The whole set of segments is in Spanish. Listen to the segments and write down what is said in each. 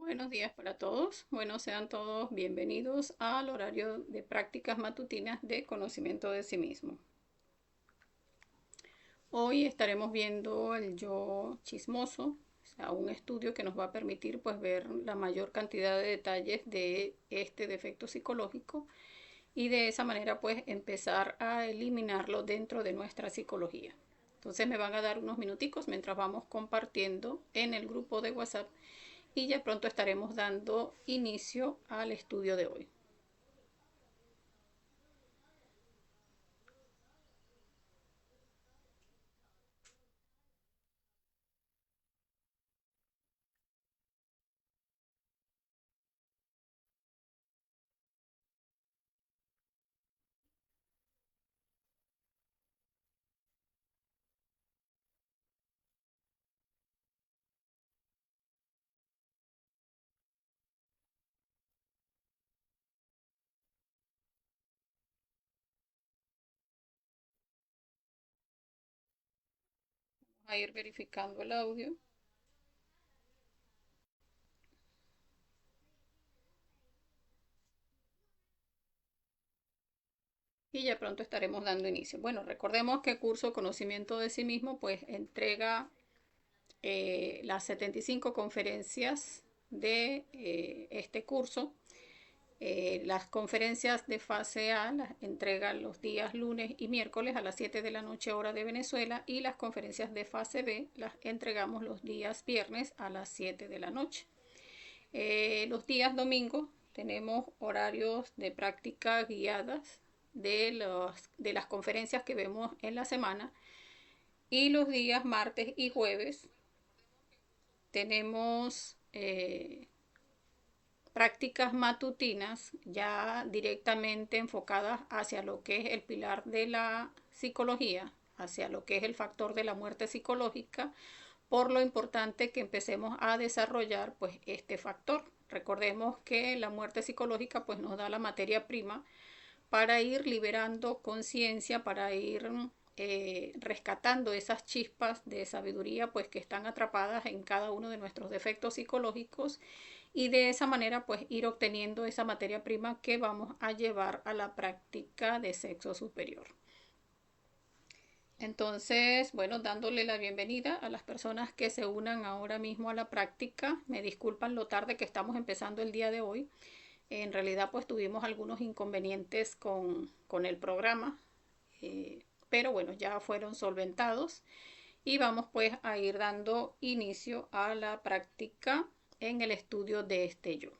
Buenos días para todos. Bueno, sean todos bienvenidos al horario de prácticas matutinas de conocimiento de sí mismo. Hoy estaremos viendo el yo chismoso, o sea, un estudio que nos va a permitir pues ver la mayor cantidad de detalles de este defecto psicológico y de esa manera pues empezar a eliminarlo dentro de nuestra psicología. Entonces me van a dar unos minuticos mientras vamos compartiendo en el grupo de WhatsApp y ya pronto estaremos dando inicio al estudio de hoy. Vamos a ir verificando el audio y ya pronto estaremos dando inicio. Bueno, recordemos que curso Conocimiento de sí mismo pues entrega las 75 conferencias de este curso. Las conferencias de fase A las entregan los días lunes y miércoles a las 7 de la noche hora de Venezuela y las conferencias de fase B las entregamos los días viernes a las 7 de la noche. Los días domingos tenemos horarios de práctica guiadas de las conferencias que vemos en la semana y los días martes y jueves tenemos prácticas matutinas ya directamente enfocadas hacia lo que es el pilar de la psicología, hacia lo que es el factor de la muerte psicológica, por lo importante que empecemos a desarrollar pues este factor. Recordemos que la muerte psicológica pues nos da la materia prima para ir liberando conciencia, para ir rescatando esas chispas de sabiduría pues que están atrapadas en cada uno de nuestros defectos psicológicos y de esa manera pues ir obteniendo esa materia prima que vamos a llevar a la práctica de sexo superior. Entonces, bueno, dándole la bienvenida a las personas que se unan ahora mismo a la práctica. Me disculpan lo tarde que estamos empezando el día de hoy. En realidad, pues tuvimos algunos inconvenientes con el programa, pero bueno, ya fueron solventados y vamos pues a ir dando inicio a la práctica en el estudio de este yo.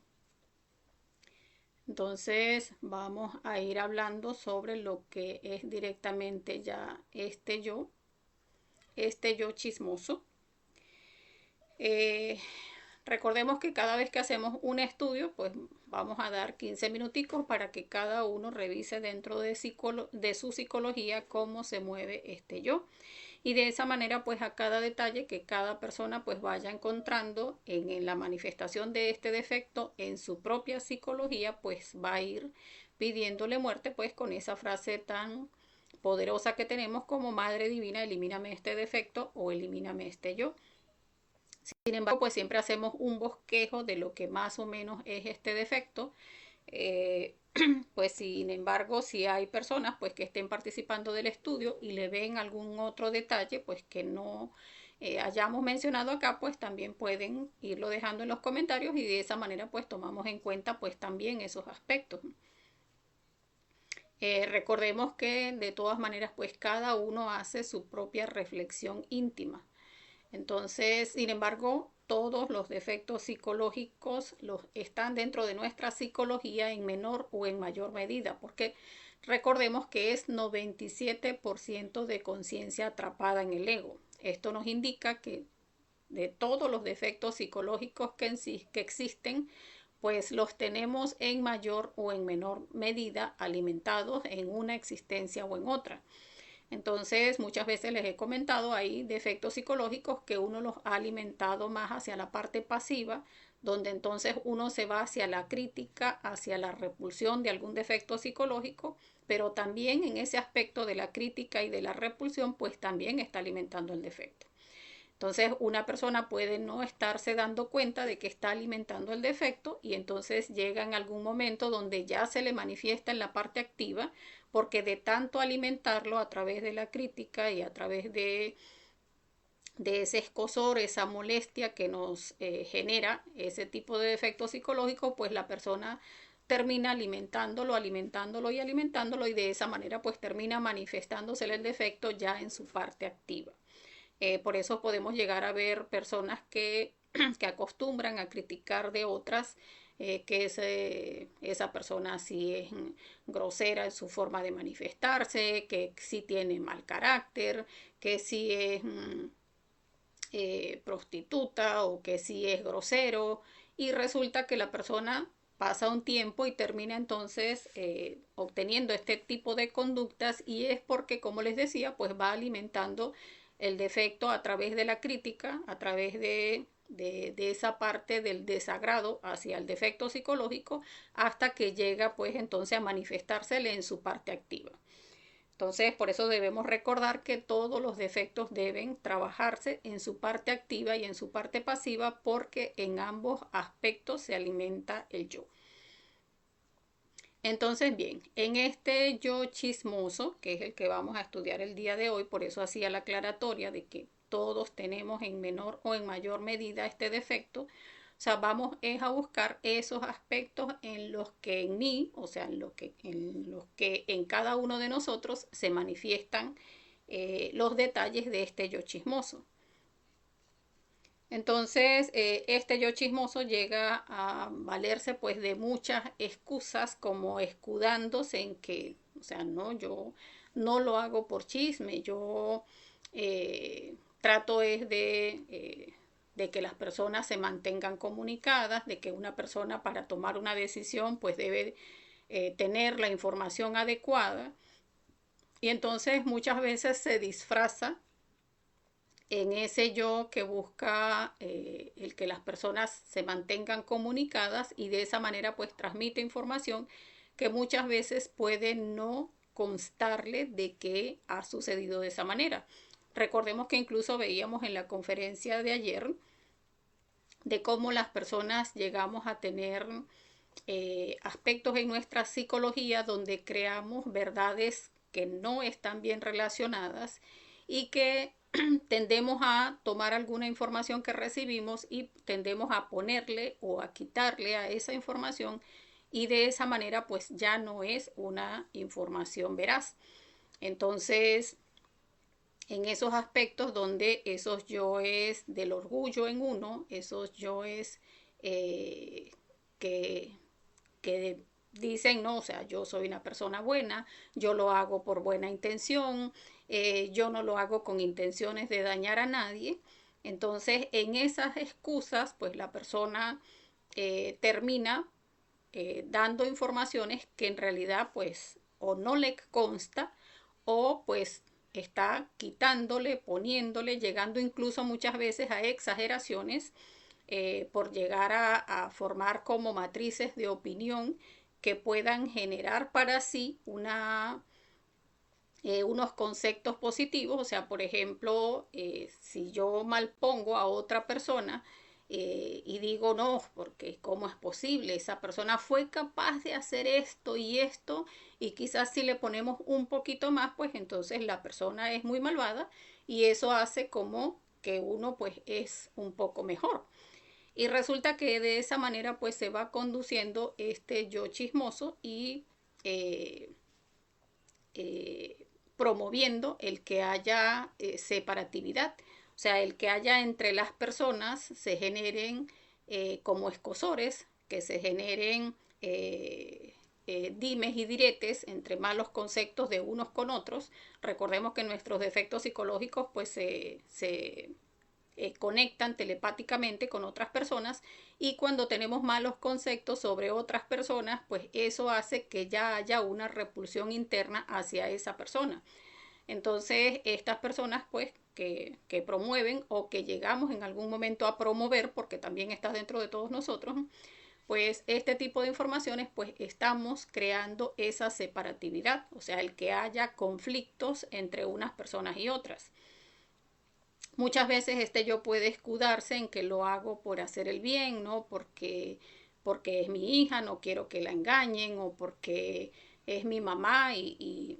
Entonces vamos a ir hablando sobre lo que es directamente ya este yo chismoso. Eh, Recordemos que cada vez que hacemos un estudio, pues vamos a dar 15 minuticos para que cada uno revise dentro de su psicología cómo se mueve este yo. Y de esa manera, pues a cada detalle que cada persona pues vaya encontrando en la manifestación de este defecto en su propia psicología, pues va a ir pidiéndole muerte, pues con esa frase tan poderosa que tenemos como Madre Divina, elimíname este defecto o elimíname este yo. Sin embargo, pues siempre hacemos un bosquejo de lo que más o menos es este defecto. Eh, pues sin embargo, si hay personas pues que estén participando del estudio y le ven algún otro detalle pues que no hayamos mencionado acá, pues también pueden irlo dejando en los comentarios y de esa manera pues tomamos en cuenta pues también esos aspectos. Recordemos que de todas maneras pues cada uno hace su propia reflexión íntima. Entonces, sin embargo, todos los defectos psicológicos los están dentro de nuestra psicología en menor o en mayor medida, porque recordemos que es 97% de conciencia atrapada en el ego. Esto nos indica que de todos los defectos psicológicos que existen, pues los tenemos en mayor o en menor medida alimentados en una existencia o en otra. Entonces, muchas veces les he comentado, hay defectos psicológicos que uno los ha alimentado más hacia la parte pasiva, donde entonces uno se va hacia la crítica, hacia la repulsión de algún defecto psicológico, pero también en ese aspecto de la crítica y de la repulsión, pues también está alimentando el defecto. Entonces, una persona puede no estarse dando cuenta de que está alimentando el defecto y entonces llega en algún momento donde ya se le manifiesta en la parte activa, porque de tanto alimentarlo a través de la crítica y a través de ese escozor, esa molestia que nos genera ese tipo de defecto psicológico, pues la persona termina alimentándolo, alimentándolo y alimentándolo, y de esa manera pues termina manifestándose el defecto ya en su parte activa. Por eso podemos llegar a ver personas que acostumbran a criticar de otras, esa persona sí es grosera en su forma de manifestarse, que sí tiene mal carácter, que sí es prostituta o que sí es grosero, y resulta que la persona pasa un tiempo y termina entonces obteniendo este tipo de conductas, y es porque, como les decía, pues va alimentando el defecto a través de la crítica, a través de esa parte del desagrado hacia el defecto psicológico, hasta que llega pues entonces a manifestársele en su parte activa. Entonces, por eso debemos recordar que todos los defectos deben trabajarse en su parte activa y en su parte pasiva, porque en ambos aspectos se alimenta el yo. Entonces, bien, en este yo chismoso, que es el que vamos a estudiar el día de hoy, por eso hacía la aclaratoria de que todos tenemos en menor o en mayor medida este defecto. O sea, vamos es a buscar esos aspectos en los que en mí, o sea, en los que en cada uno de nosotros se manifiestan los detalles de este yo chismoso. Entonces, este yo chismoso llega a valerse pues de muchas excusas, como escudándose en que, o sea, no, yo no lo hago por chisme, yo trato es de que las personas se mantengan comunicadas, de que una persona para tomar una decisión pues debe tener la información adecuada, y entonces muchas veces se disfraza en ese yo que busca el que las personas se mantengan comunicadas, y de esa manera pues transmite información que muchas veces puede no constarle de que ha sucedido de esa manera. Recordemos que incluso veíamos en la conferencia de ayer de cómo las personas llegamos a tener aspectos en nuestra psicología donde creamos verdades que no están bien relacionadas, y que tendemos a tomar alguna información que recibimos y tendemos a ponerle o a quitarle a esa información, y de esa manera pues ya no es una información veraz. Entonces, en esos aspectos donde esos yoes del orgullo en uno, esos yoes eh, que, que dicen, no, o sea, yo soy una persona buena, yo lo hago por buena intención, yo no lo hago con intenciones de dañar a nadie. Entonces, en esas excusas, pues la persona termina dando informaciones que en realidad pues o no le consta, o pues está quitándole, poniéndole, llegando incluso muchas veces a exageraciones, por llegar a formar como matrices de opinión que puedan generar para sí unos conceptos positivos. O sea, por ejemplo, si yo malpongo a otra persona, y digo, no, porque ¿cómo es posible? Esa persona fue capaz de hacer esto y esto, y quizás si le ponemos un poquito más, pues entonces la persona es muy malvada, y eso hace como que uno pues es un poco mejor. Y resulta que de esa manera pues se va conduciendo este yo chismoso, y eh, promoviendo el que haya separatividad, o sea, el que haya entre las personas se generen como escosores, que se generen dimes y diretes entre malos conceptos de unos con otros. Recordemos que nuestros defectos psicológicos pues se conectan telepáticamente con otras personas, y cuando tenemos malos conceptos sobre otras personas, pues eso hace que ya haya una repulsión interna hacia esa persona. Entonces, estas personas pues que promueven, o que llegamos en algún momento a promover, porque también está dentro de todos nosotros, pues este tipo de informaciones, pues estamos creando esa separatividad, o sea, el que haya conflictos entre unas personas y otras. Muchas veces este yo puede escudarse en que lo hago por hacer el bien, ¿no? Porque es mi hija, no quiero que la engañen, o porque es mi mamá y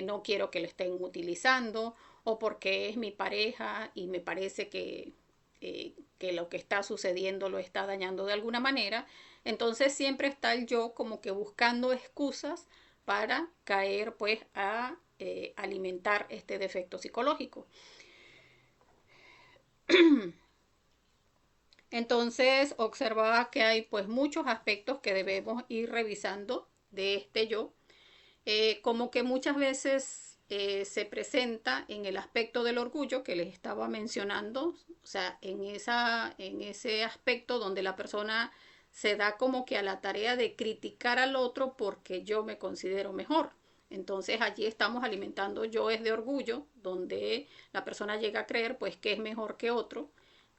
no quiero que la estén utilizando, o porque es mi pareja y me parece que lo que está sucediendo lo está dañando de alguna manera. Entonces siempre está el yo como que buscando excusas para caer pues a alimentar este defecto psicológico. Entonces observaba que hay pues muchos aspectos que debemos ir revisando de este yo, como que muchas veces se presenta en el aspecto del orgullo que les estaba mencionando, o sea, en ese aspecto donde la persona se da como que a la tarea de criticar al otro porque yo me considero mejor. Entonces allí estamos alimentando yoes de orgullo, donde la persona llega a creer pues que es mejor que otro,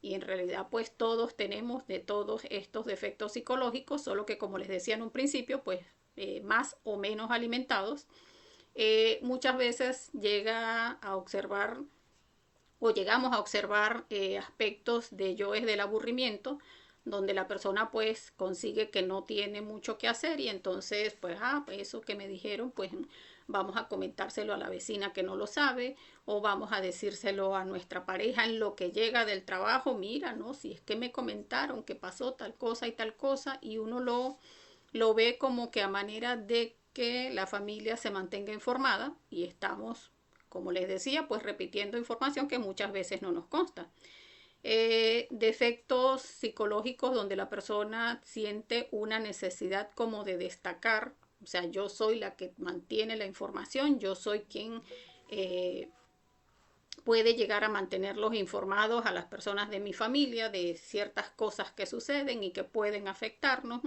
y en realidad pues todos tenemos de todos estos defectos psicológicos, solo que como les decía en un principio, pues más o menos alimentados. Muchas veces llega a observar o llegamos a observar aspectos de yoes del aburrimiento, donde la persona pues consigue que no tiene mucho que hacer y entonces pues eso que me dijeron pues vamos a comentárselo a la vecina que no lo sabe, o vamos a decírselo a nuestra pareja en lo que llega del trabajo, mira, no, si es que me comentaron que pasó tal cosa y tal cosa, y uno lo ve como que a manera de que la familia se mantenga informada, y estamos, como les decía, pues repitiendo información que muchas veces no nos consta. Defectos psicológicos donde la persona siente una necesidad como de destacar, o sea, yo soy la que mantiene la información, yo soy quien puede llegar a mantenerlos informados a las personas de mi familia de ciertas cosas que suceden y que pueden afectarnos.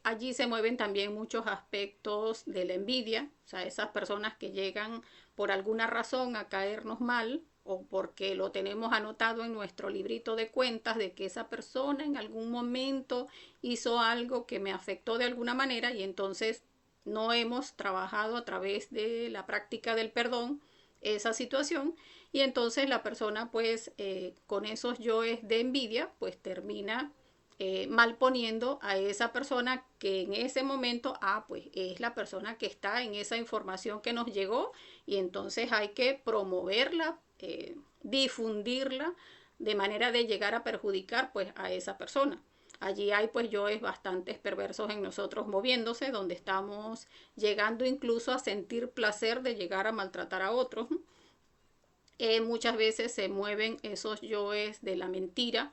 Allí se mueven también muchos aspectos de la envidia, o sea, esas personas que llegan por alguna razón a caernos mal o porque lo tenemos anotado en nuestro librito de cuentas de que esa persona en algún momento hizo algo que me afectó de alguna manera, y entonces no hemos trabajado a través de la práctica del perdón esa situación, y entonces la persona pues con esos yoes de envidia pues termina malponiendo a esa persona que en ese momento, pues es la persona que está en esa información que nos llegó, y entonces hay que promoverla, difundirla de manera de llegar a perjudicar pues a esa persona. Allí hay pues yoes bastantes perversos en nosotros moviéndose, donde estamos llegando incluso a sentir placer de llegar a maltratar a otros. Muchas veces se mueven esos yoes de la mentira,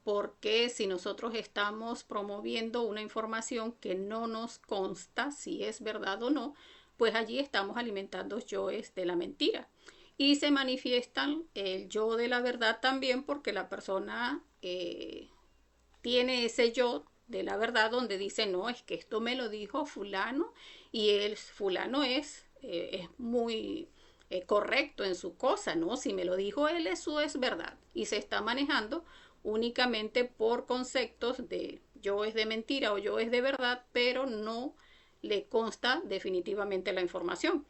porque si nosotros estamos promoviendo una información que no nos consta si es verdad o no, pues allí estamos alimentando yoes de la mentira. Y se manifiestan el yo de la verdad también, porque la persona tiene ese yo de la verdad donde dice, no, es que esto me lo dijo fulano y el fulano es muy correcto en su cosa, ¿no? Si me lo dijo él, eso es verdad. Y se está manejando únicamente por conceptos de yo es de mentira o yo es de verdad, pero no le consta definitivamente la información.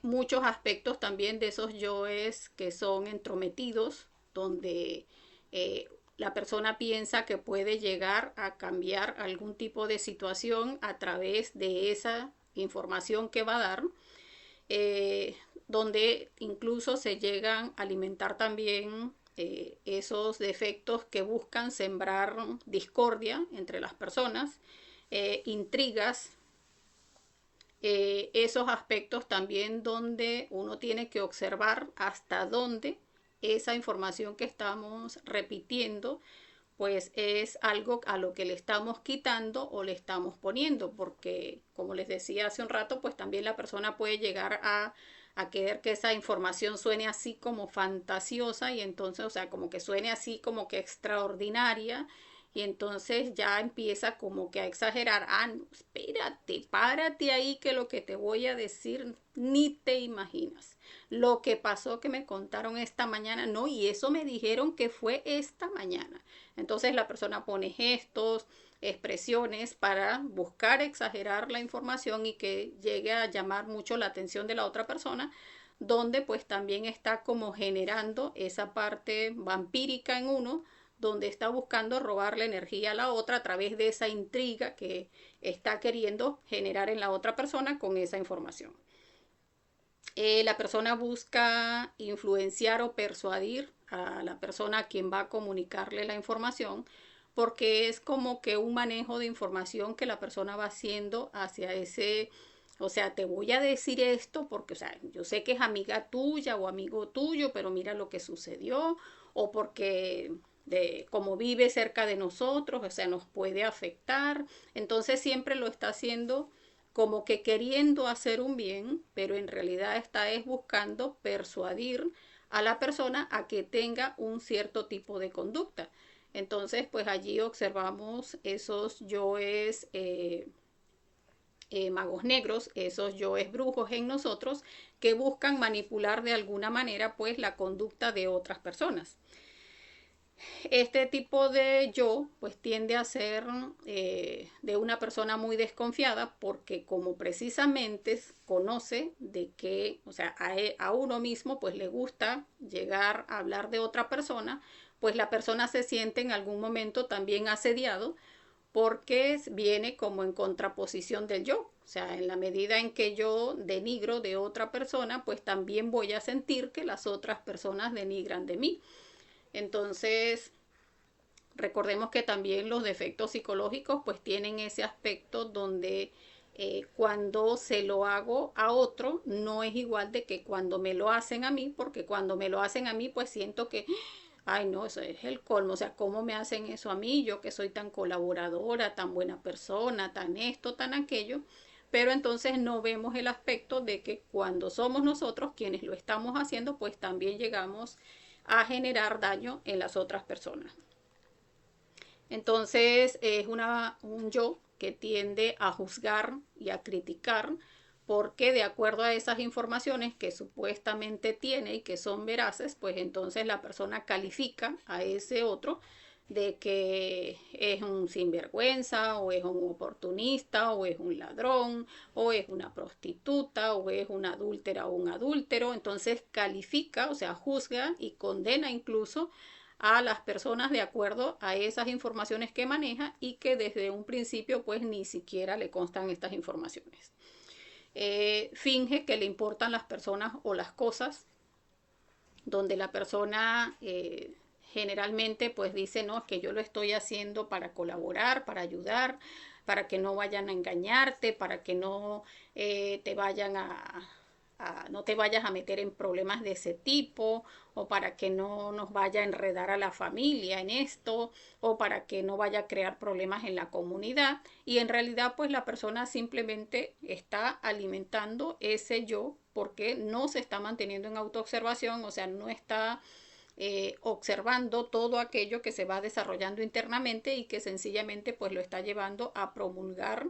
Muchos aspectos también de esos yoes que son entrometidos, donde la persona piensa que puede llegar a cambiar algún tipo de situación a través de esa información que va a dar, eh, donde incluso se llegan a alimentar también esos defectos que buscan sembrar discordia entre las personas, intrigas, esos aspectos también donde uno tiene que observar hasta dónde esa información que estamos repitiendo pues es algo a lo que le estamos quitando o le estamos poniendo, porque como les decía hace un rato, pues también la persona puede llegar a querer que esa información suene así como fantasiosa, y entonces, o sea, como que suene así como que extraordinaria, y entonces ya empieza como que a exagerar. No, espérate, párate ahí que lo que te voy a decir ni te imaginas. Lo que pasó que me contaron esta mañana, no, y eso me dijeron que fue esta mañana. Entonces la persona pone gestos, expresiones para buscar exagerar la información y que llegue a llamar mucho la atención de la otra persona, donde pues también está como generando esa parte vampírica en uno, donde está buscando robarle energía a la otra a través de esa intriga que está queriendo generar en la otra persona con esa información. La persona busca influenciar o persuadir a la persona a quien va a comunicarle la información, porque es como que un manejo de información que la persona va haciendo hacia ese, o sea, te voy a decir esto porque, o sea, yo sé que es amiga tuya o amigo tuyo, pero mira lo que sucedió, o porque de cómo vive cerca de nosotros, o sea, nos puede afectar. Entonces siempre lo está haciendo como que queriendo hacer un bien, pero en realidad está es buscando persuadir a la persona a que tenga un cierto tipo de conducta. Entonces, pues allí observamos esos yoes magos negros, esos yoes brujos en nosotros que buscan manipular de alguna manera pues la conducta de otras personas. Este tipo de yo pues tiende a ser de una persona muy desconfiada porque como precisamente conoce de que, o sea, a uno mismo pues le gusta llegar a hablar de otra persona, pues la persona se siente en algún momento también asediado porque viene como en contraposición del yo. O sea, en la medida en que yo denigro de otra persona, pues también voy a sentir que las otras personas denigran de mí. Entonces, recordemos que también los defectos psicológicos pues tienen ese aspecto donde cuando se lo hago a otro no es igual de que cuando me lo hacen a mí, porque cuando me lo hacen a mí pues siento que, ay no, eso es el colmo, o sea, ¿cómo me hacen eso a mí? Yo que soy tan colaboradora, tan buena persona, tan esto, tan aquello. Pero entonces no vemos el aspecto de que cuando somos nosotros quienes lo estamos haciendo, pues también llegamos a generar daño en las otras personas. Entonces es un yo que tiende a juzgar y a criticar porque de acuerdo a esas informaciones que supuestamente tiene y que son veraces, pues entonces la persona califica a ese otro de que es un sinvergüenza o es un oportunista o es un ladrón o es una prostituta o es una adúltera o un adúltero. Entonces califica, o sea, juzga y condena incluso a las personas de acuerdo a esas informaciones que maneja y que desde un principio pues ni siquiera le constan estas informaciones. Finge que le importan las personas o las cosas, donde la persona generalmente pues dice, no, es que yo lo estoy haciendo para colaborar, para ayudar, para que no vayan a engañarte, para que no te vayan no te vayas a meter en problemas de ese tipo, o para que no nos vaya a enredar a la familia en esto, o para que no vaya a crear problemas en la comunidad. Y en realidad pues la persona simplemente está alimentando ese yo porque no se está manteniendo en autoobservación, o sea, no está observando todo aquello que se va desarrollando internamente y que sencillamente pues lo está llevando a promulgar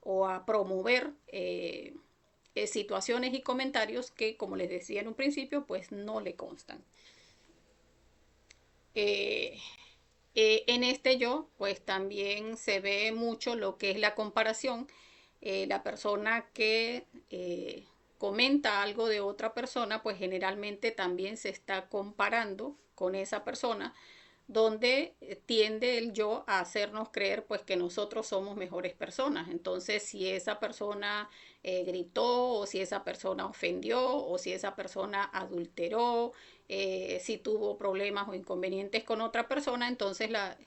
o a promover situaciones y comentarios que, como les decía en un principio, pues no le constan. Eh, en este yo, pues también se ve mucho lo que es la comparación. La persona que comenta algo de otra persona, pues generalmente también se está comparando con esa persona, donde tiende el yo a hacernos creer pues que nosotros somos mejores personas. Entonces, si esa persona gritó o si esa persona ofendió o si esa persona adulteró, si tuvo problemas o inconvenientes con otra persona, entonces la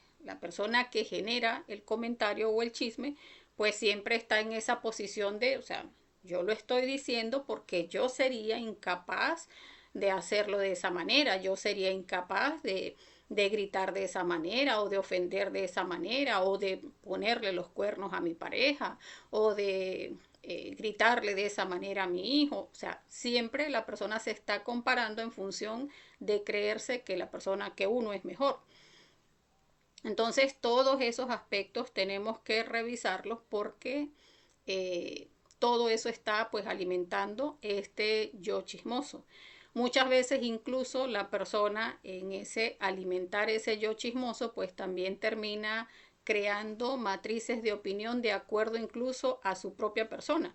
persona que genera el comentario o el chisme, pues siempre está en esa posición de, o sea, yo lo estoy diciendo porque yo sería incapaz de hacerlo de esa manera, yo sería incapaz de gritar de esa manera o de ofender de esa manera o de ponerle los cuernos a mi pareja o de gritarle de esa manera a mi hijo. O sea, siempre la persona se está comparando en función de creerse que la persona, que uno es mejor. Entonces, todos esos aspectos tenemos que revisarlos porque todo eso está pues alimentando este yo chismoso. Muchas veces incluso la persona en ese alimentar ese yo chismoso pues también termina creando matrices de opinión de acuerdo incluso a su propia persona,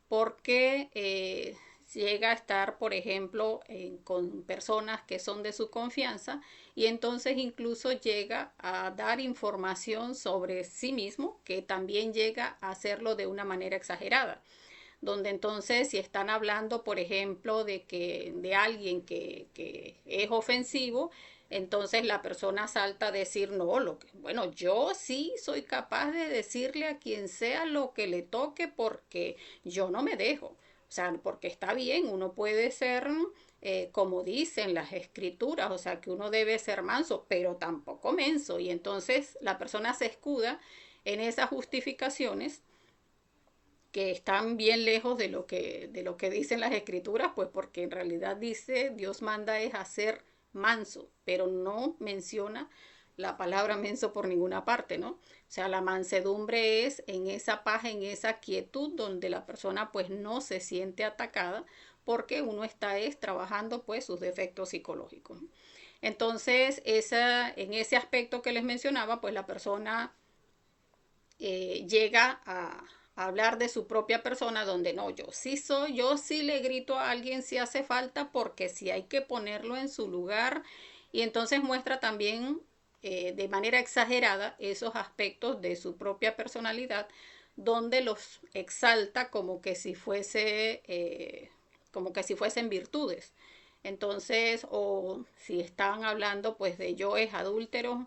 porque llega a estar, por ejemplo, con personas que son de su confianza y entonces incluso llega a dar información sobre sí mismo que también llega a hacerlo de una manera exagerada, donde entonces si están hablando, por ejemplo, de alguien que es ofensivo, entonces la persona salta a decir, no, bueno, yo sí soy capaz de decirle a quien sea lo que le toque porque yo no me dejo. O sea, porque está bien, uno puede ser, como dicen las escrituras, o sea, que uno debe ser manso, pero tampoco menso. Y entonces la persona se escuda en esas justificaciones que están bien lejos de lo que dicen las escrituras, pues porque en realidad dice, Dios manda es a ser manso, pero no menciona la palabra menso por ninguna parte, ¿no? O sea, la mansedumbre es en esa paz, en esa quietud donde la persona pues no se siente atacada porque uno está trabajando pues sus defectos psicológicos. Entonces, en ese aspecto que les mencionaba, pues la persona llega a hablar de su propia persona, donde no, yo sí le grito a alguien si hace falta, porque si hay que ponerlo en su lugar, y entonces muestra también de manera exagerada esos aspectos de su propia personalidad, donde los exalta como que si fuesen virtudes. Entonces, o si están hablando pues de yoes adúlteros,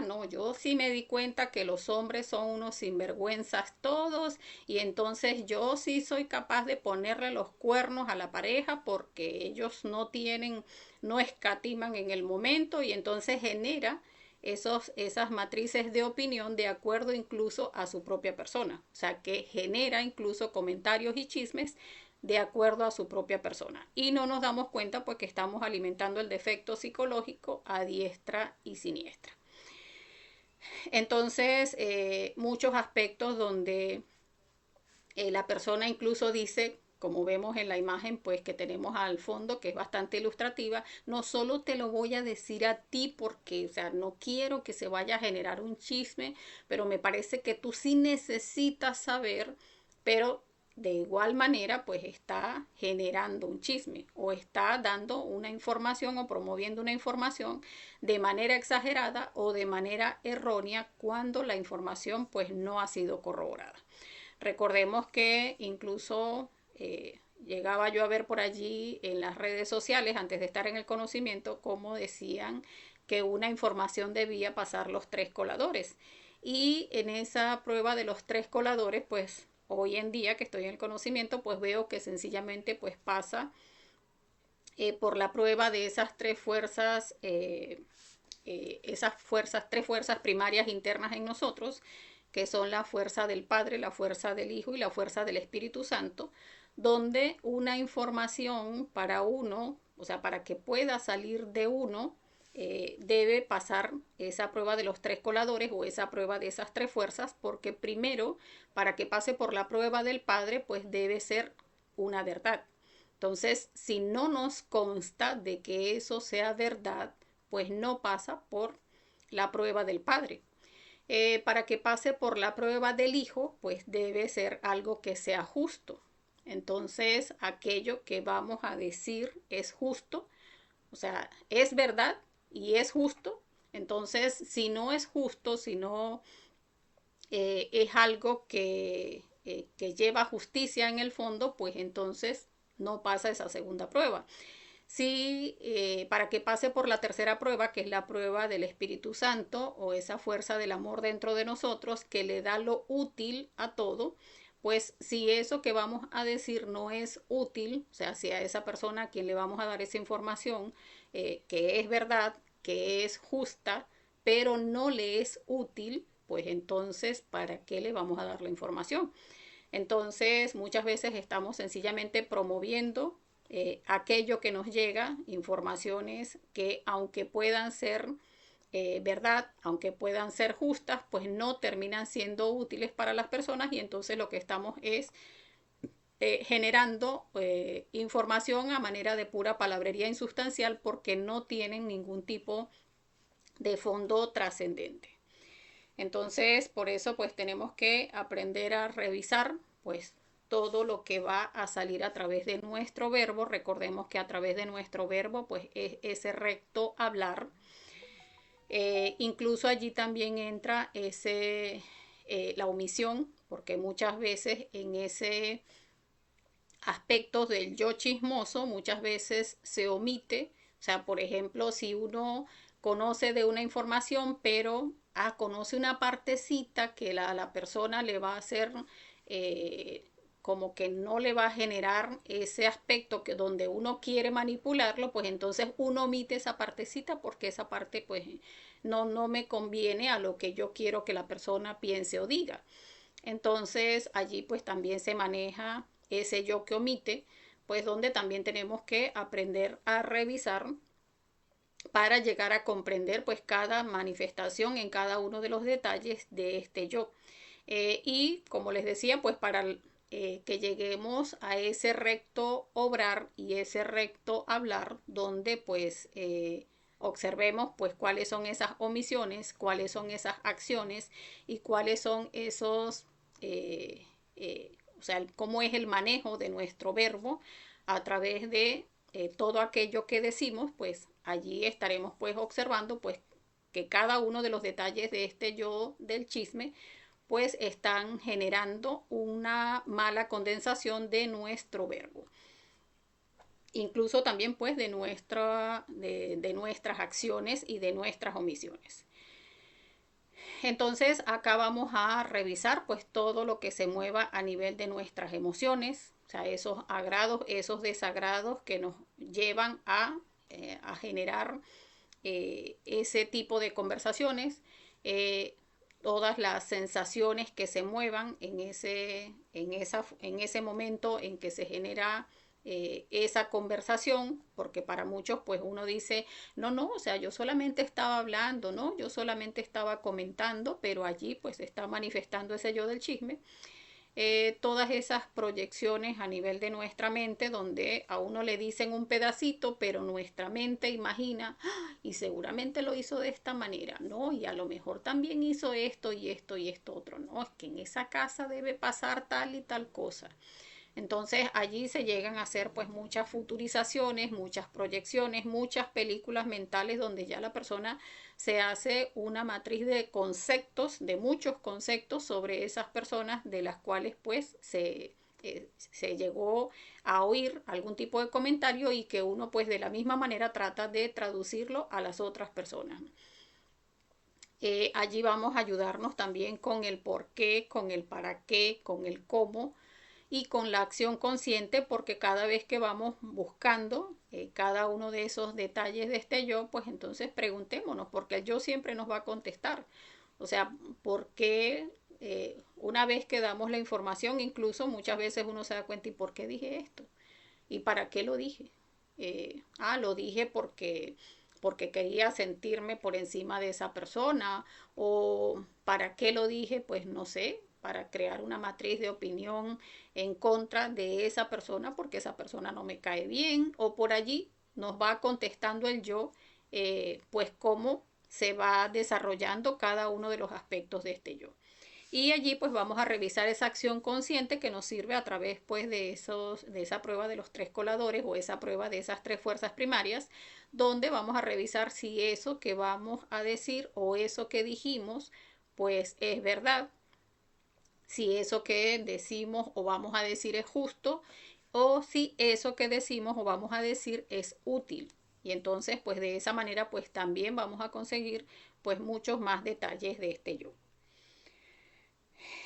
no, yo sí me di cuenta que los hombres son unos sinvergüenzas todos y entonces yo sí soy capaz de ponerle los cuernos a la pareja porque ellos no escatiman en el momento y entonces genera esas matrices de opinión de acuerdo incluso a su propia persona. O sea, que genera incluso comentarios y chismes de acuerdo a su propia persona. Y no nos damos cuenta pues que estamos alimentando el defecto psicológico a diestra y siniestra. Entonces, muchos aspectos donde la persona incluso dice, como vemos en la imagen pues que tenemos al fondo, que es bastante ilustrativa, no solo te lo voy a decir a ti porque, o sea, no quiero que se vaya a generar un chisme, pero me parece que tú sí necesitas saber, pero de igual manera pues está generando un chisme o está dando una información o promoviendo una información de manera exagerada o de manera errónea cuando la información pues no ha sido corroborada. Recordemos que incluso llegaba yo a ver por allí en las redes sociales, antes de estar en el conocimiento, como decían que una información debía pasar los tres coladores. Y en esa prueba de los tres coladores, pues hoy en día que estoy en el conocimiento, pues veo que sencillamente pues pasa por la prueba de esas tres fuerzas, tres fuerzas primarias internas en nosotros, que son la fuerza del Padre, la fuerza del Hijo y la fuerza del Espíritu Santo, donde una información para uno, o sea, para que pueda salir de uno, debe pasar esa prueba de los tres coladores o esa prueba de esas tres fuerzas, porque primero, para que pase por la prueba del Padre, pues debe ser una verdad. Entonces, si no nos consta de que eso sea verdad, pues no pasa por la prueba del Padre. Para que pase por la prueba del Hijo, pues debe ser algo que sea justo. Entonces, aquello que vamos a decir es justo, o sea, es verdad y es justo. Entonces, si no es justo, si no es algo que lleva justicia en el fondo, pues entonces no pasa esa segunda prueba. Sí, para que pase por la tercera prueba, que es la prueba del Espíritu Santo o esa fuerza del amor dentro de nosotros que le da lo útil a todo, pues si eso que vamos a decir no es útil, o sea, si a esa persona a quien le vamos a dar esa información que es verdad, que es justa, pero no le es útil, pues entonces, ¿para qué le vamos a dar la información? Entonces, muchas veces estamos sencillamente promoviendo aquello que nos llega, informaciones que aunque puedan ser verdad, aunque puedan ser justas, pues no terminan siendo útiles para las personas y entonces lo que estamos es generando información a manera de pura palabrería insustancial porque no tienen ningún tipo de fondo trascendente. Entonces, por eso pues tenemos que aprender a revisar pues todo lo que va a salir a través de nuestro verbo. Recordemos que a través de nuestro verbo pues es ese recto hablar. Incluso allí también entra la omisión, porque muchas veces en ese aspecto del yo chismoso muchas veces se omite. O sea, por ejemplo, si uno conoce de una información, pero conoce una partecita que la persona le va a hacer como que no le va a generar ese aspecto que donde uno quiere manipularlo, pues entonces uno omite esa partecita porque esa parte pues no me conviene a lo que yo quiero que la persona piense o diga. Entonces allí pues también se maneja ese yo que omite, pues donde también tenemos que aprender a revisar para llegar a comprender pues cada manifestación en cada uno de los detalles de este yo. Y como les decía, pues para que lleguemos a ese recto obrar y ese recto hablar, donde pues observemos pues cuáles son esas omisiones, cuáles son esas acciones y cuáles son esos, o sea, cómo es el manejo de nuestro verbo a través de todo aquello que decimos, pues allí estaremos pues observando pues que cada uno de los detalles de este yo del chisme pues están generando una mala condensación de nuestro verbo. Incluso también pues de nuestras acciones y de nuestras omisiones. Entonces acá vamos a revisar pues todo lo que se mueva a nivel de nuestras emociones, o sea, esos agrados, esos desagrados que nos llevan a generar ese tipo de conversaciones, todas las sensaciones que se muevan en ese momento en que se genera esa conversación, porque para muchos pues uno dice, no, o sea, yo solamente estaba hablando, ¿no? Yo solamente estaba comentando, pero allí pues está manifestando ese yo del chisme. Todas esas proyecciones a nivel de nuestra mente donde a uno le dicen un pedacito, pero nuestra mente imagina, y seguramente lo hizo de esta manera, ¿no? Y a lo mejor también hizo esto y esto y esto otro, ¿no? Es que en esa casa debe pasar tal y tal cosa. Entonces allí se llegan a hacer pues muchas futurizaciones, muchas proyecciones, muchas películas mentales donde ya la persona se hace una matriz de conceptos, de muchos conceptos sobre esas personas de las cuales pues se llegó a oír algún tipo de comentario y que uno pues de la misma manera trata de traducirlo a las otras personas. Allí vamos a ayudarnos también con el por qué, con el para qué, con el cómo y con la acción consciente, porque cada vez que vamos buscando cada uno de esos detalles de este yo, pues entonces preguntémonos, porque el yo siempre nos va a contestar. O sea, ¿por qué una vez que damos la información, incluso muchas veces uno se da cuenta, ¿y por qué dije esto? ¿Y para qué lo dije? Lo dije porque quería sentirme por encima de esa persona, o para qué lo dije, pues no sé, para crear una matriz de opinión en contra de esa persona porque esa persona no me cae bien, o por allí nos va contestando el yo, pues cómo se va desarrollando cada uno de los aspectos de este yo. Y allí pues vamos a revisar esa acción consciente que nos sirve a través pues de esa prueba de los tres coladores o esa prueba de esas tres fuerzas primarias, donde vamos a revisar si eso que vamos a decir o eso que dijimos pues es verdad, si eso que decimos o vamos a decir es justo o si eso que decimos o vamos a decir es útil. Y entonces pues de esa manera pues también vamos a conseguir pues muchos más detalles de este yo.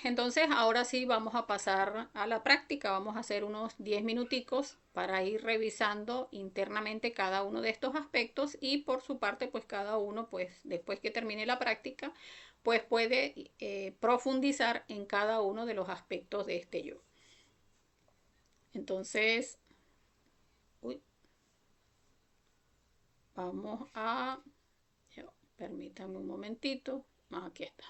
Entonces ahora sí vamos a pasar a la práctica, vamos a hacer unos 10 minuticos para ir revisando internamente cada uno de estos aspectos y por su parte pues cada uno pues después que termine la práctica pues puede profundizar en cada uno de los aspectos de este yo. Entonces, vamos a, permítanme un momentito, aquí está.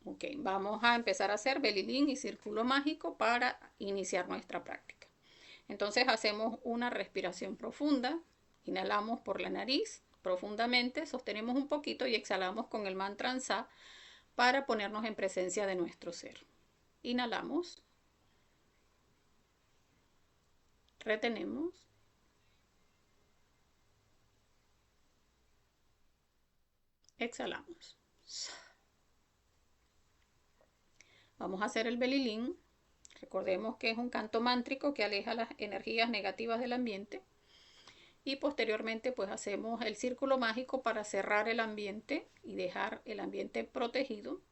Ok, vamos a empezar a hacer belilín y círculo mágico para iniciar nuestra práctica. Entonces hacemos una respiración profunda, inhalamos por la nariz profundamente, sostenemos un poquito y exhalamos con el mantra Ansa para ponernos en presencia de nuestro ser. Inhalamos, retenemos, exhalamos. Vamos a hacer el belilín. Recordemos que es un canto mántrico que aleja las energías negativas del ambiente. Y posteriormente pues hacemos el círculo mágico para cerrar el ambiente y dejar el ambiente protegido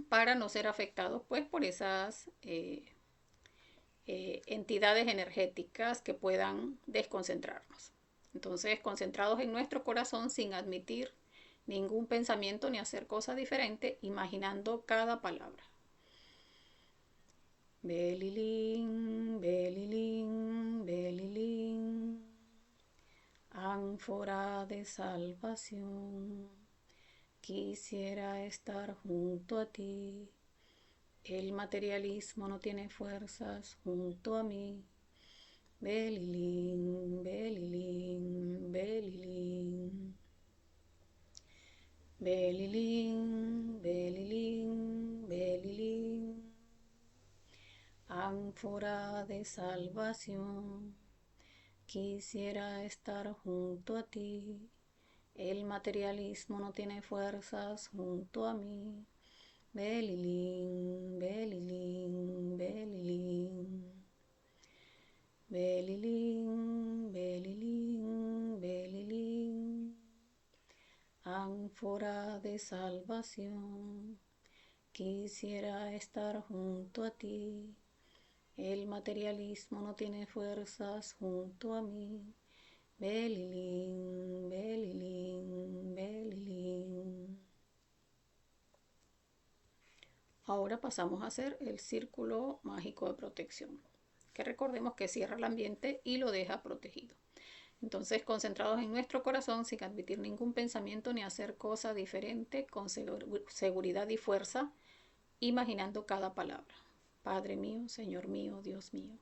para no ser afectados pues por esas entidades energéticas que puedan desconcentrarnos. Entonces, concentrados en nuestro corazón sin admitir ningún pensamiento ni hacer cosas diferentes, imaginando cada palabra. Belilín, belilín, belilín, ánfora de salvación, quisiera estar junto a ti. El materialismo no tiene fuerzas junto a mí. Belilín, belilín, belilín. Belilín, belilín, belilín. Ánfora de salvación, quisiera estar junto a ti. El materialismo no tiene fuerzas junto a mí. Belilín, belilín, belilín. Belilín, belilín, belilín. Ánfora de salvación, quisiera estar junto a ti. El materialismo no tiene fuerzas junto a mí. Belilín, belilín, belilín. Ahora pasamos a hacer el círculo mágico de protección, que recordemos que cierra el ambiente y lo deja protegido. Entonces, concentrados en nuestro corazón, sin admitir ningún pensamiento ni hacer cosa diferente, con seguridad y fuerza, imaginando cada palabra. Padre mío, Señor mío, Dios mío,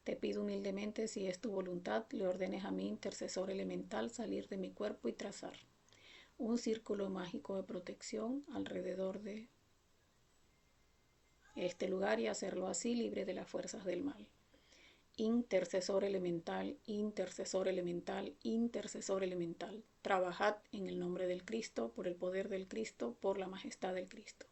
te pido humildemente, si es tu voluntad, le ordenes a mi intercesor elemental salir de mi cuerpo y trazar un círculo mágico de protección alrededor de este lugar y hacerlo así libre de las fuerzas del mal. Intercesor elemental, intercesor elemental, intercesor elemental. Trabajad en el nombre del Cristo, por el poder del Cristo, por la majestad del Cristo.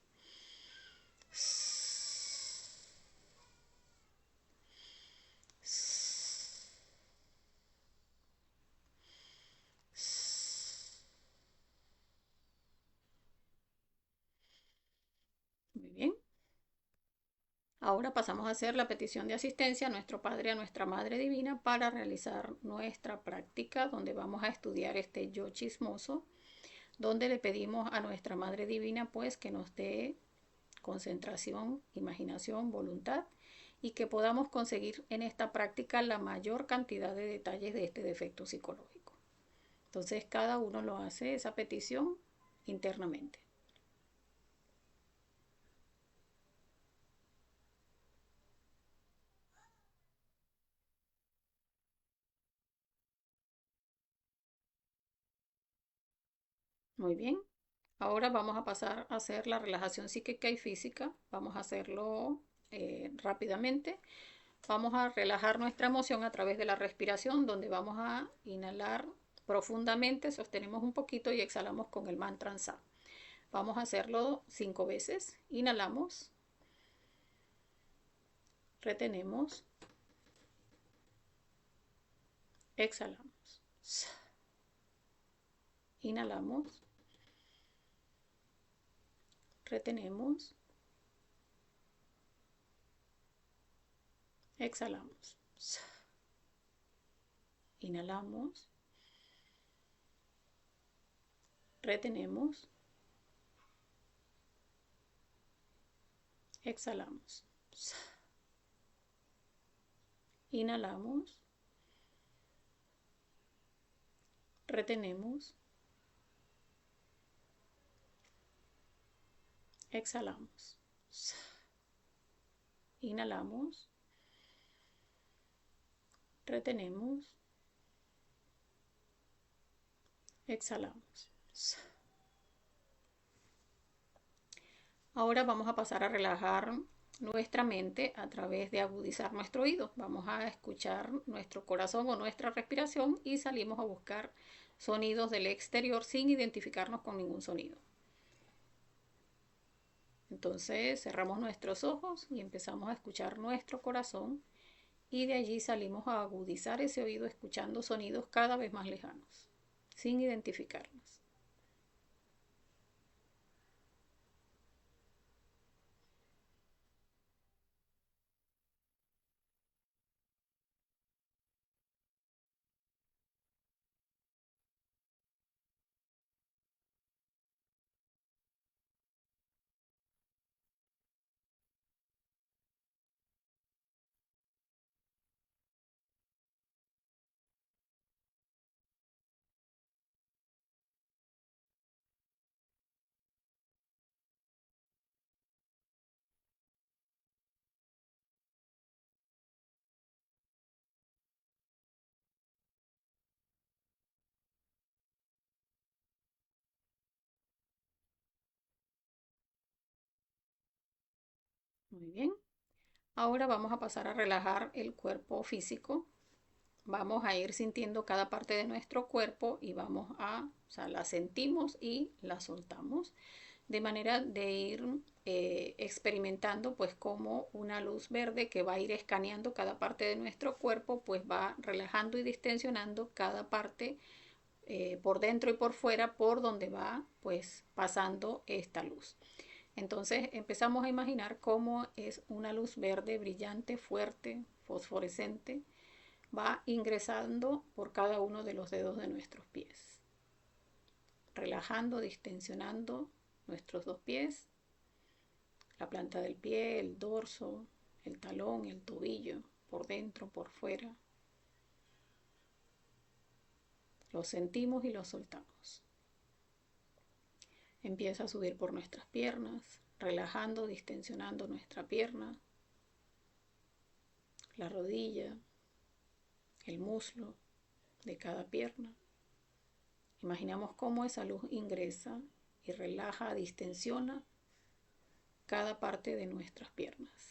Muy bien. Ahora pasamos a hacer la petición de asistencia a nuestro Padre, a nuestra Madre Divina, para realizar nuestra práctica, donde vamos a estudiar este yo chismoso, donde le pedimos a nuestra Madre Divina pues que nos dé concentración, imaginación, voluntad y que podamos conseguir en esta práctica la mayor cantidad de detalles de este defecto psicológico. Entonces cada uno lo hace esa petición internamente. Muy bien. Ahora vamos a pasar a hacer la relajación psíquica y física. Vamos a hacerlo rápidamente. Vamos a relajar nuestra emoción a través de la respiración, donde vamos a inhalar profundamente, sostenemos un poquito y exhalamos con el mantra Sa. Vamos a hacerlo 5 veces. Inhalamos, retenemos, exhalamos. Sa. Inhalamos, retenemos, exhalamos. Sa. Inhalamos, retenemos, exhalamos. Sa. Inhalamos, retenemos, exhalamos. Sa. Inhalamos, retenemos, exhalamos. Sa. Ahora vamos a pasar a relajar nuestra mente a través de agudizar nuestro oído. Vamos a escuchar nuestro corazón o nuestra respiración y salimos a buscar sonidos del exterior sin identificarnos con ningún sonido. Entonces cerramos nuestros ojos y empezamos a escuchar nuestro corazón y de allí salimos a agudizar ese oído escuchando sonidos cada vez más lejanos, sin identificarnos. Muy bien. Ahora vamos a pasar a relajar el cuerpo físico. Vamos a ir sintiendo cada parte de nuestro cuerpo y o sea, la sentimos y la soltamos, de manera de ir experimentando pues como una luz verde que va a ir escaneando cada parte de nuestro cuerpo, pues va relajando y distensionando cada parte por dentro y por fuera, por donde va pues pasando esta luz. Entonces empezamos a imaginar cómo es una luz verde brillante, fuerte, fosforescente, va ingresando por cada uno de los dedos de nuestros pies, relajando, distensionando nuestros dos pies, la planta del pie, el dorso, el talón, el tobillo, por dentro, por fuera. Lo sentimos y lo soltamos. Empieza a subir por nuestras piernas, relajando, distensionando nuestra pierna, la rodilla, el muslo de cada pierna. Imaginamos cómo esa luz ingresa y relaja, distensiona cada parte de nuestras piernas.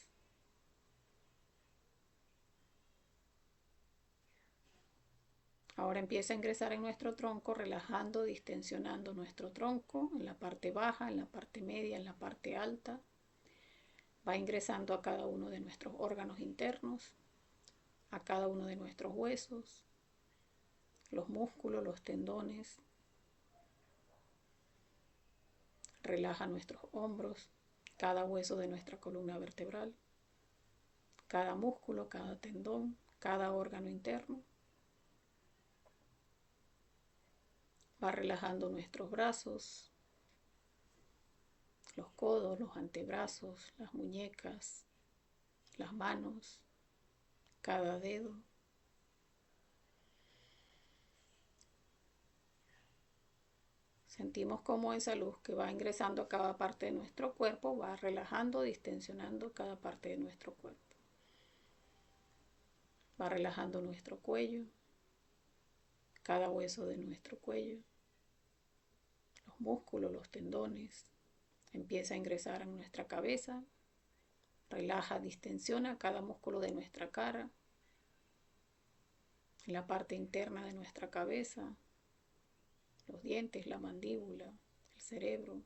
Ahora empieza a ingresar en nuestro tronco, relajando, distensionando nuestro tronco en la parte baja, en la parte media, en la parte alta. Va ingresando a cada uno de nuestros órganos internos, a cada uno de nuestros huesos, los músculos, los tendones. Relaja nuestros hombros, cada hueso de nuestra columna vertebral, cada músculo, cada tendón, cada órgano interno. Va relajando nuestros brazos, los codos, los antebrazos, las muñecas, las manos, cada dedo. Sentimos cómo esa luz que va ingresando a cada parte de nuestro cuerpo va relajando, distensionando cada parte de nuestro cuerpo. Va relajando nuestro cuello, cada hueso de nuestro cuello, los músculos, los tendones. Empieza a ingresar en nuestra cabeza, relaja, distensiona cada músculo de nuestra cara, en la parte interna de nuestra cabeza, los dientes, la mandíbula, el cerebro,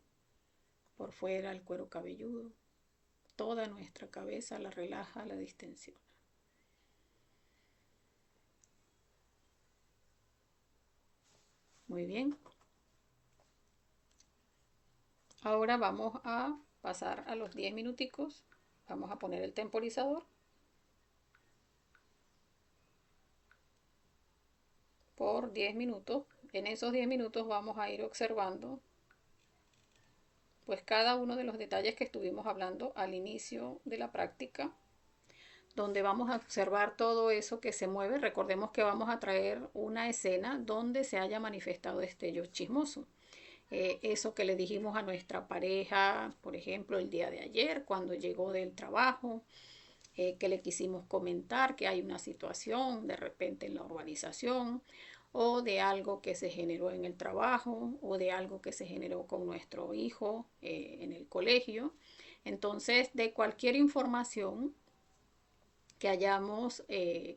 por fuera el cuero cabelludo. Toda nuestra cabeza la relaja, la distensiona. Muy bien. Ahora vamos a pasar a los 10 minuticos. Vamos a poner el temporizador por 10 minutos. En esos 10 minutos vamos a ir observando pues cada uno de los detalles que estuvimos hablando al inicio de la práctica, donde vamos a observar todo eso que se mueve. Recordemos que vamos a traer una escena donde se haya manifestado este yo chismoso. Eso que le dijimos a nuestra pareja, por ejemplo, el día de ayer, cuando llegó del trabajo, que le quisimos comentar que hay una situación de repente en la urbanización, o de algo que se generó en el trabajo o de algo que se generó con nuestro hijo en el colegio. Entonces, de cualquier información que hayamos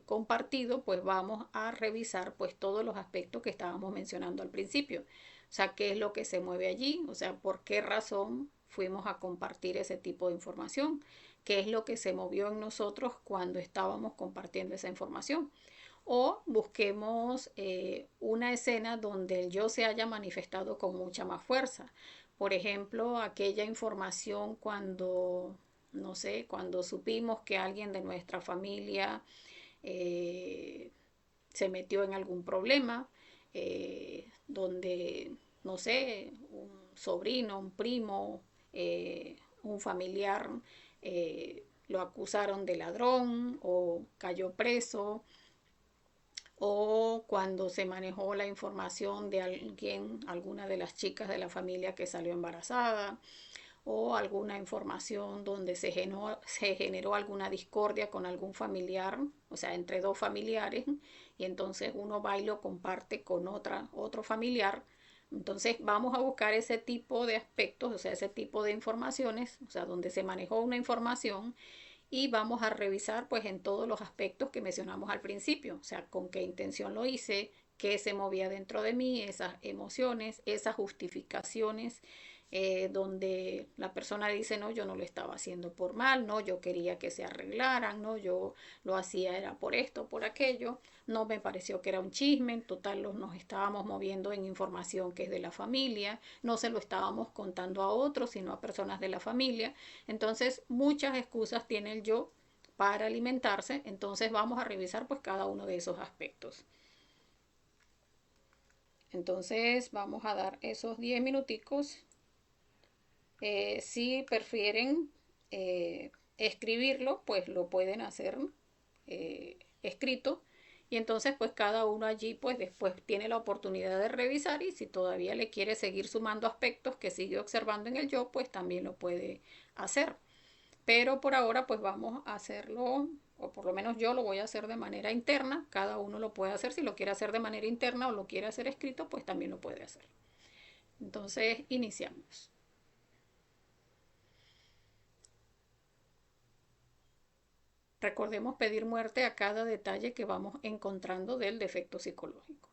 compartido, pues vamos a revisar pues todos los aspectos que estábamos mencionando al principio. O sea, qué es lo que se mueve allí, o sea, por qué razón fuimos a compartir ese tipo de información, qué es lo que se movió en nosotros cuando estábamos compartiendo esa información. O busquemos una escena donde el yo se haya manifestado con mucha más fuerza. Por ejemplo, aquella información cuando, no sé, cuando supimos que alguien de nuestra familia eh, se metió en algún problema, donde, no sé, un sobrino, un primo, un familiar lo acusaron de ladrón o cayó preso, o cuando se manejó la información de alguien, alguna de las chicas de la familia que salió embarazada, o alguna información donde se generó alguna discordia con algún familiar, o sea, entre dos familiares, y entonces uno va y lo comparte con otro familiar. Entonces vamos a buscar ese tipo de aspectos, o sea, ese tipo de informaciones, o sea, donde se manejó una información y vamos a revisar pues en todos los aspectos que mencionamos al principio, o sea, con qué intención lo hice, qué se movía dentro de mí, esas emociones, esas justificaciones, donde la persona dice, no, yo no lo estaba haciendo por mal, no, yo quería que se arreglaran, no, yo lo hacía era por esto, por aquello, no me pareció que era un chisme, en total nos estábamos moviendo en información que es de la familia, no se lo estábamos contando a otros, sino a personas de la familia. Entonces, muchas excusas tiene el yo para alimentarse, entonces vamos a revisar pues cada uno de esos aspectos. Entonces vamos a dar esos 10 minuticos. Si prefieren escribirlo, pues lo pueden hacer escrito. Y entonces pues cada uno allí pues después tiene la oportunidad de revisar y si todavía le quiere seguir sumando aspectos que sigue observando en el yo, pues también lo puede hacer. Pero por ahora pues vamos a hacerlo, o por lo menos yo lo voy a hacer de manera interna. Cada uno lo puede hacer, si lo quiere hacer de manera interna o lo quiere hacer escrito, pues también lo puede hacer. Entonces iniciamos. Recordemos pedir muerte a cada detalle que vamos encontrando del defecto psicológico.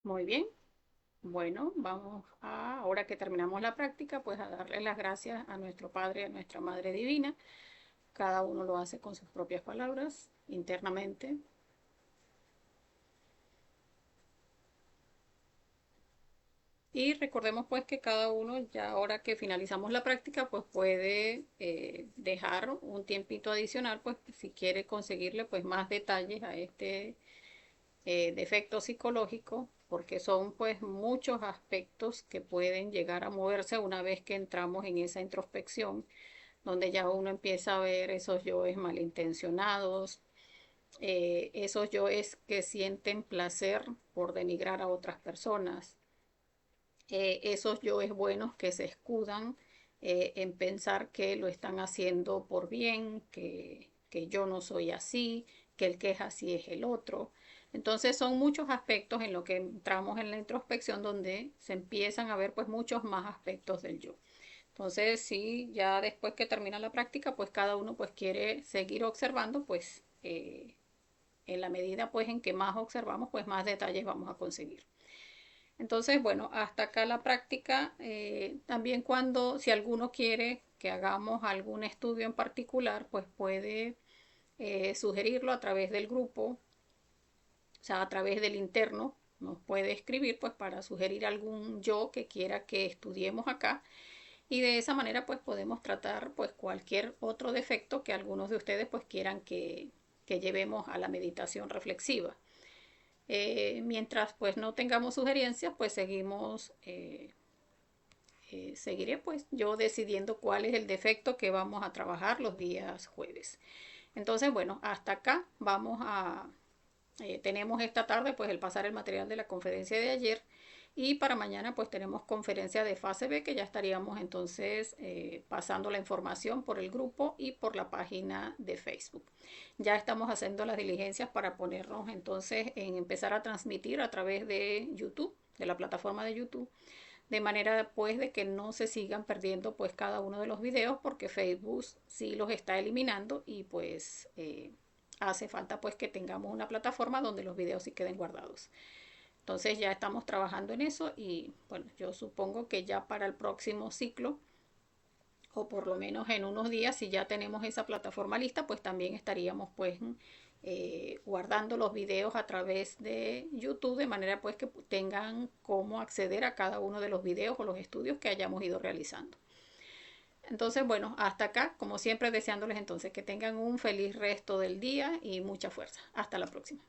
Muy bien. Bueno, vamos a, ahora que terminamos la práctica, pues a darle las gracias a nuestro Padre y a nuestra Madre Divina. Cada uno lo hace con sus propias palabras internamente. Y recordemos pues que cada uno, ya ahora que finalizamos la práctica, pues puede dejar un tiempito adicional, pues si quiere conseguirle pues más detalles a este defecto psicológico, porque son pues muchos aspectos que pueden llegar a moverse una vez que entramos en esa introspección, donde ya uno empieza a ver esos yoes malintencionados, esos yoes que sienten placer por denigrar a otras personas, esos yoes buenos que se escudan en pensar que lo están haciendo por bien, que yo no soy así, que el que es así es el otro. Entonces son muchos aspectos en lo que entramos en la introspección donde se empiezan a ver pues muchos más aspectos del yo. Entonces sí, ya después que termina la práctica pues cada uno pues quiere seguir observando pues en la medida pues en que más observamos pues más detalles vamos a conseguir. Entonces, bueno, hasta acá la práctica. También cuando, si alguno quiere que hagamos algún estudio en particular, pues puede sugerirlo a través del grupo, o sea, a través del interno. Nos puede escribir pues para sugerir algún yo que quiera que estudiemos acá y de esa manera pues podemos tratar pues cualquier otro defecto que algunos de ustedes pues quieran que llevemos a la meditación reflexiva. Mientras pues no tengamos sugerencias, pues seguiré pues yo decidiendo cuál es el defecto que vamos a trabajar los días jueves. Entonces, bueno, hasta acá tenemos esta tarde pues el pasar el material de la conferencia de ayer y para mañana pues tenemos conferencia de fase B que ya estaríamos entonces pasando la información por el grupo y por la página de Facebook. Ya estamos haciendo las diligencias para ponernos entonces en empezar a transmitir a través de YouTube, de la plataforma de YouTube, de manera pues de que no se sigan perdiendo pues cada uno de los videos porque Facebook sí los está eliminando y pues hace falta pues que tengamos una plataforma donde los videos sí queden guardados. Entonces ya estamos trabajando en eso y bueno, yo supongo que ya para el próximo ciclo o por lo menos en unos días, si ya tenemos esa plataforma lista, pues también estaríamos pues guardando los videos a través de YouTube de manera pues que tengan cómo acceder a cada uno de los videos o los estudios que hayamos ido realizando. Entonces, bueno, hasta acá, como siempre, deseándoles entonces que tengan un feliz resto del día y mucha fuerza. Hasta la próxima.